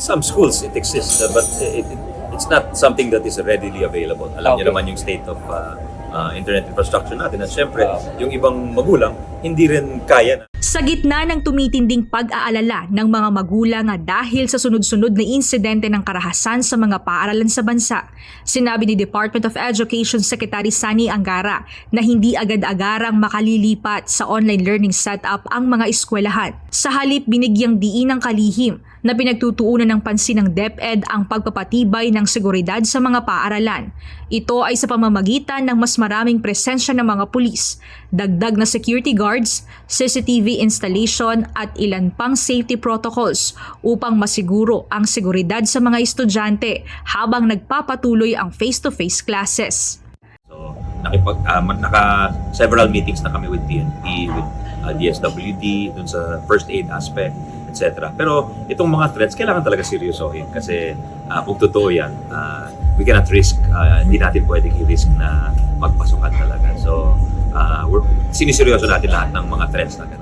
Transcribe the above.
some schools it exists, but it's not something that is readily available. Alam niyo naman yung state of internet infrastructure natin at syempre yung ibang magulang hindi rin kaya na. Sa gitna ng tumitinding pag-aalala ng mga magulang dahil sa sunod-sunod na insidente ng karahasan sa mga paaralan sa bansa, sinabi ni Department of Education Secretary Sani Angara na hindi agad-agarang makalilipat sa online learning setup ang mga eskwelahan. Sa halip, binigyang diin ng kalihim na pinagtutuunan ng pansin ng DepEd ang pagpapatibay ng seguridad sa mga paaralan. Ito ay sa pamamagitan ng mas maraming presensya ng mga pulis, dagdag na security guards, CCTV installation at ilan pang safety protocols upang masiguro ang seguridad sa mga estudyante habang nagpapatuloy ang face-to-face classes. So, several meetings na kami with PNP, with DSWD, dun sa first aid aspect, etc. Pero itong mga threats, kailangan talaga seryosohin kasi kung totoo yan, we cannot risk, hindi natin pwedeng i-risk na magpasukan talaga. So, siniseryoso natin lahat ng mga threats na ganun.